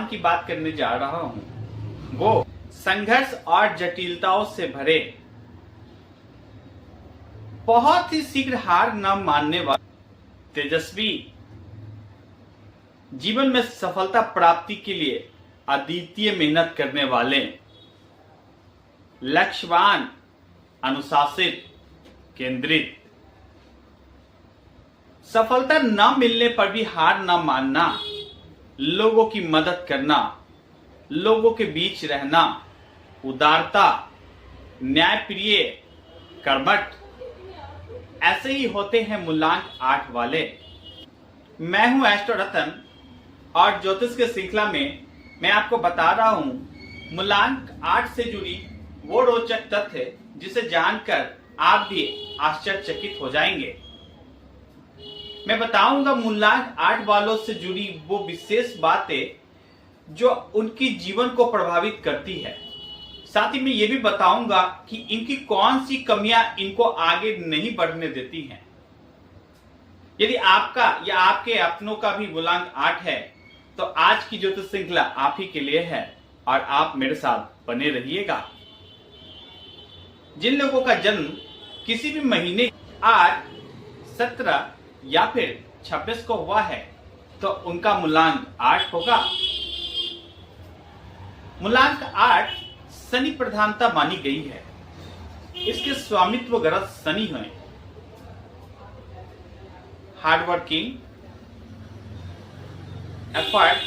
की बात करने जा रहा हूं वो संघर्ष और जटिलताओं से भरे, बहुत ही शीघ्र हार न मानने वाले, तेजस्वी, जीवन में सफलता प्राप्ति के लिए अद्वितीय मेहनत करने वाले, लक्ष्यवान, अनुशासित, केंद्रित, सफलता न मिलने पर भी हार न मानना, लोगों की मदद करना, लोगों के बीच रहना, उदारता, न्यायप्रिय, कर्मठ, ऐसे ही होते हैं मूलांक 8 वाले। मैं हूं एस्ट्रो रतन और ज्योतिष के श्रृंखला में मैं आपको बता रहा हूं मूलांक 8 से जुड़ी वो रोचक तथ्य जिसे जानकर आप भी आश्चर्यचकित हो जाएंगे। मैं बताऊंगा मूलांक 8 वालों से जुड़ी वो विशेष बातें जो उनकी जीवन को प्रभावित करती है। साथ ही मैं ये भी बताऊंगा कि इनकी कौन सी कमियां इनको आगे नहीं बढ़ने देती हैं। यदि आपका या आपके अपनों का भी मूलांक 8 है तो आज की ज्योतिष श्रृंखला आप ही के लिए है और आप मेरे साथ बने रहिएगा। जिन लोगों का जन्म किसी भी महीने 8, 17 या फिर 26 को हुआ है तो उनका मूलांक 8 होगा। मूलांक 8 शनि प्रधानता मानी गई है। इसके स्वामित्व ग्रह शनि हैं। हार्डवर्किंग, एफर्ट,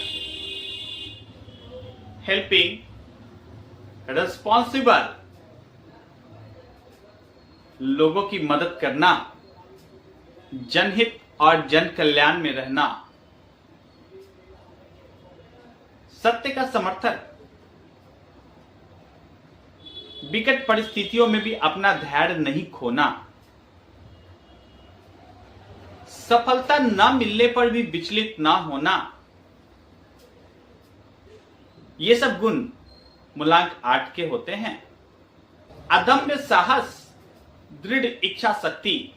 हेल्पिंग, रिस्पॉन्सिबल, लोगों की मदद करना, जनहित और जन कल्याण में रहना, सत्य का समर्थक, विकट परिस्थितियों में भी अपना धैर्य नहीं खोना, सफलता न मिलने पर भी विचलित न होना, ये सब गुण मूलांक 8 के होते हैं। अदम्य साहस, दृढ़ इच्छा शक्ति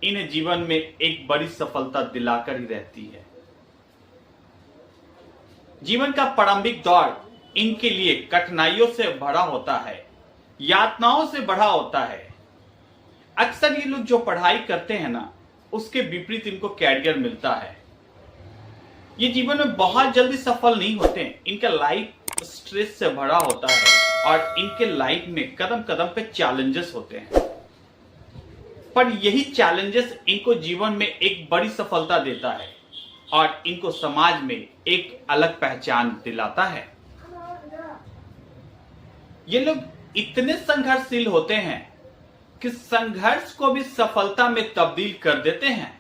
इन्हें जीवन में एक बड़ी सफलता दिलाकर ही रहती है। जीवन का प्रारंभिक दौर इनके लिए कठिनाइयों से भरा होता है, यातनाओं से भरा होता है। अक्सर ये लोग जो पढ़ाई करते हैं ना, उसके विपरीत इनको कैरियर मिलता है। ये जीवन में बहुत जल्दी सफल नहीं होते। इनका लाइफ स्ट्रेस से भरा होता है और इनके लाइफ में कदम कदम पे चैलेंजेस होते हैं, पर यही चैलेंजेस इनको जीवन में एक बड़ी सफलता देता है और इनको समाज में एक अलग पहचान दिलाता है। ये लोग इतने संघर्षशील होते हैं कि संघर्ष को भी सफलता में तब्दील कर देते हैं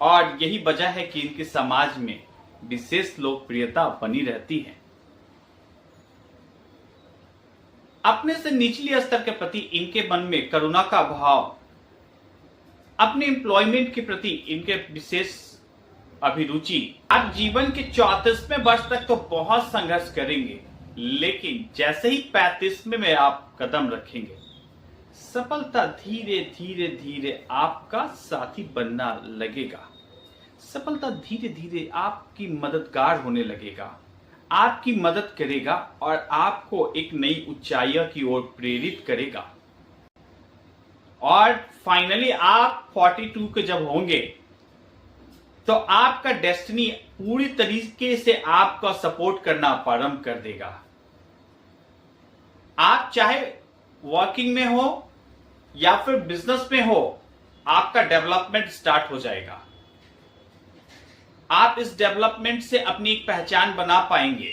और यही वजह है कि इनके समाज में विशेष लोकप्रियता बनी रहती है। अपने से निचले स्तर के प्रति इनके मन में करुणा का भाव, अपने एम्प्लॉयमेंट के प्रति इनके विशेष अभिरुचि। आप जीवन के 34वें वर्ष तक तो बहुत संघर्ष करेंगे, लेकिन जैसे ही 35वें में आप कदम रखेंगे, सफलता धीरे धीरे धीरे आपका साथी बनना लगेगा। सफलता धीरे धीरे आपकी मददगार होने लगेगा, आपकी मदद करेगा और आपको एक नई ऊंचाइयों की ओर प्रेरित करेगा। और फाइनली आप 42 के जब होंगे तो आपका डेस्टिनी पूरी तरीके से आपका सपोर्ट करना प्रारंभ कर देगा। आप चाहे वर्किंग में हो या फिर बिजनेस में हो, आपका डेवलपमेंट स्टार्ट हो जाएगा। आप इस डेवलपमेंट से अपनी एक पहचान बना पाएंगे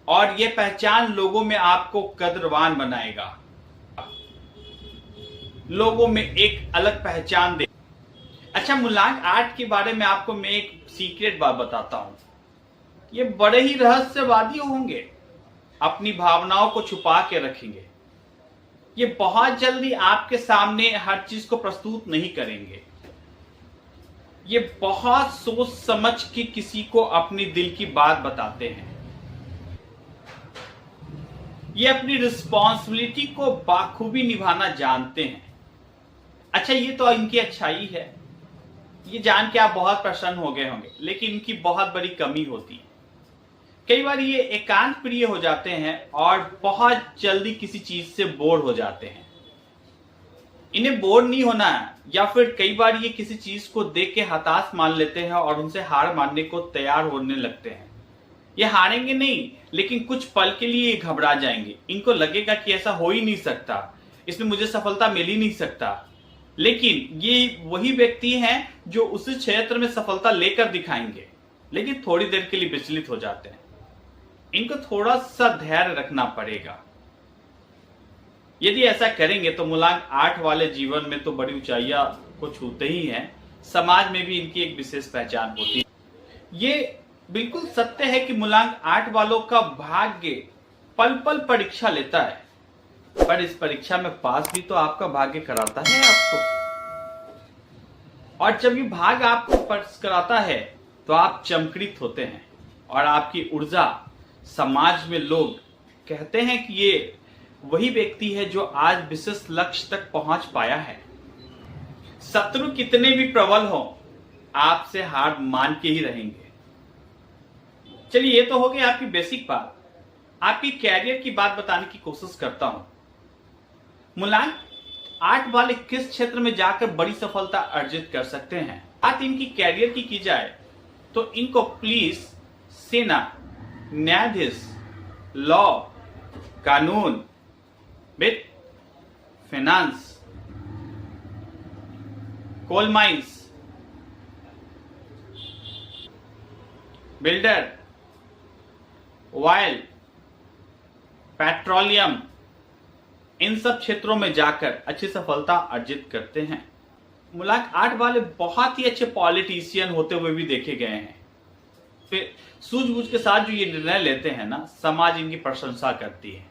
और यह पहचान लोगों में आपको कद्रवान बनाएगा, लोगों में एक अलग पहचान दे। अच्छा, मूलांक 8 के बारे में आपको मैं एक सीक्रेट बात बताता हूं। ये बड़े ही रहस्यवादी होंगे, अपनी भावनाओं को छुपा के रखेंगे। ये बहुत जल्दी आपके सामने हर चीज को प्रस्तुत नहीं करेंगे। ये बहुत सोच समझ के किसी को अपनी दिल की बात बताते हैं। ये अपनी रिस्पॉन्सिबिलिटी को बाखूबी निभाना जानते हैं। अच्छा, ये तो इनकी अच्छाई है, ये जान के आप बहुत प्रसन्न हो गए होंगे, लेकिन इनकी बहुत बड़ी कमी होती है। कई बार ये एकांत प्रिय हो जाते हैं और बहुत जल्दी किसी चीज से बोर हो जाते हैं। इन्हें बोर नहीं होना है, या फिर कई बार ये किसी चीज को देख के हताश मान लेते हैं और उनसे हार मानने को तैयार होने लगते हैं। ये हारेंगे नहीं, लेकिन कुछ पल के लिए घबरा जाएंगे। इनको लगेगा कि ऐसा हो ही नहीं सकता, इसमें मुझे सफलता मिल ही नहीं सकता। लेकिन ये वही व्यक्ति हैं जो उस क्षेत्र में सफलता लेकर दिखाएंगे, लेकिन थोड़ी देर के लिए विचलित हो जाते हैं। इनको थोड़ा सा धैर्य रखना पड़ेगा। यदि ऐसा करेंगे तो मूलांक 8 वाले जीवन में तो बड़ी ऊंचाइयां को छूते ही हैं, समाज में भी इनकी एक विशेष पहचान होती है। ये बिल्कुल सत्य है कि मूलांक 8 वालों का भाग्य पल पल परीक्षा लेता है, पर इस परीक्षा में पास भी तो आपका भाग्य कराता है आपको। और जब ये भाग्य आपको पास कराता है तो आप चमकृत होते हैं और आपकी ऊर्जा समाज में लोग कहते हैं कि ये वही व्यक्ति है जो आज विशेष लक्ष्य तक पहुंच पाया है। शत्रु कितने भी प्रबल हो, आपसे हार मान के ही रहेंगे। चलिए, ये तो हो गई आपकी बेसिक बात। आपकी कैरियर की बात बताने की कोशिश करता हूं। मूलांक 8 वाले किस क्षेत्र में जाकर बड़ी सफलता अर्जित कर सकते हैं। बात इनकी कैरियर की जाए तो इनको पुलिस, सेना, न्यायाधीश, लॉ, कानून, वित्त, finance, coal mines, builder, oil, petroleum, इन सब क्षेत्रों में जाकर अच्छी सफलता अर्जित करते हैं। मूलांक 8 वाले बहुत ही अच्छे पॉलिटिशियन होते हुए भी देखे गए हैं। फिर सूझबूझ के साथ जो ये निर्णय लेते हैं ना, समाज इनकी प्रशंसा करती है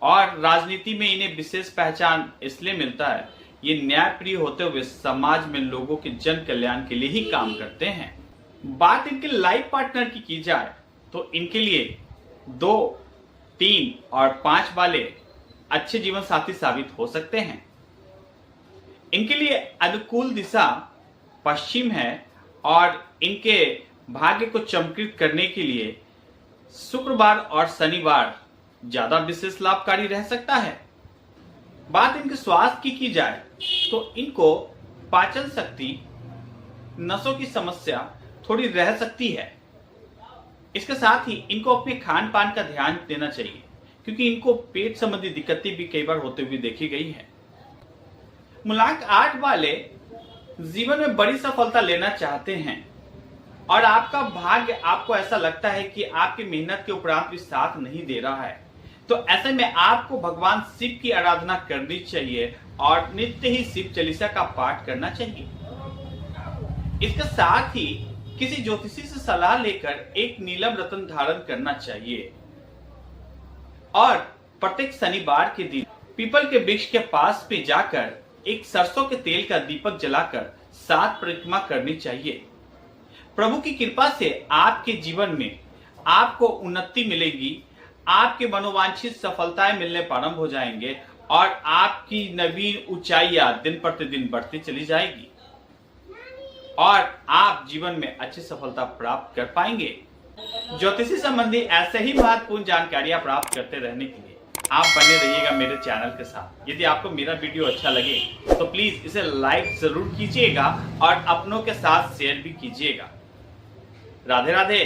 और राजनीति में इन्हें विशेष पहचान इसलिए मिलता है, ये न्यायप्रिय होते हुए समाज में लोगों के जन कल्याण के लिए ही काम करते हैं। बात इनके लाइफ पार्टनर की जाए तो इनके लिए 2, 3 और 5 वाले अच्छे जीवन साथी साबित हो सकते हैं। इनके लिए अनुकूल दिशा पश्चिम है और इनके भाग्य को चमकृत करने के लिए शुक्रवार और शनिवार ज्यादा विशेष लाभकारी रह सकता है। बात इनके स्वास्थ्य की जाए तो इनको पाचन शक्ति, नसों की समस्या थोड़ी रह सकती है। इसके साथ ही इनको अपने खान पान का ध्यान देना चाहिए, क्योंकि इनको पेट संबंधी दिक्कतें भी कई बार होते हुए देखी गई है। मूलांक 8 वाले जीवन में बड़ी सफलता लेना चाहते हैं और आपका भाग्य आपको ऐसा लगता है कि आपकी मेहनत के उपरांत भी साथ नहीं दे रहा है, तो ऐसे में आपको भगवान शिव की आराधना करनी चाहिए और नित्य ही शिव चालीसा का पाठ करना चाहिए। इसके साथ ही किसी ज्योतिषी से सलाह लेकर एक नीलम रत्न धारण करना चाहिए और प्रत्येक शनिवार के दिन पीपल के वृक्ष के पास पे जाकर एक सरसों के तेल का दीपक जलाकर 7 परिक्रमा करनी चाहिए। प्रभु की कृपा से आपके जीवन में आपको उन्नति मिलेगी, आपके मनोवांछित सफलताएं मिलने प्रारंभ हो जाएंगे और आपकी नवीन ऊंचाइयां दिन प्रतिदिन बढ़ती चली जाएगी और आप जीवन में अच्छी सफलता प्राप्त कर पाएंगे। ज्योतिषी संबंधी ऐसे ही महत्वपूर्ण जानकारियां प्राप्त करते रहने के लिए आप बने रहिएगा मेरे चैनल के साथ। यदि आपको मेरा वीडियो अच्छा लगे तो प्लीज इसे लाइक जरूर कीजिएगा और अपनों के साथ शेयर भी कीजिएगा। राधे राधे।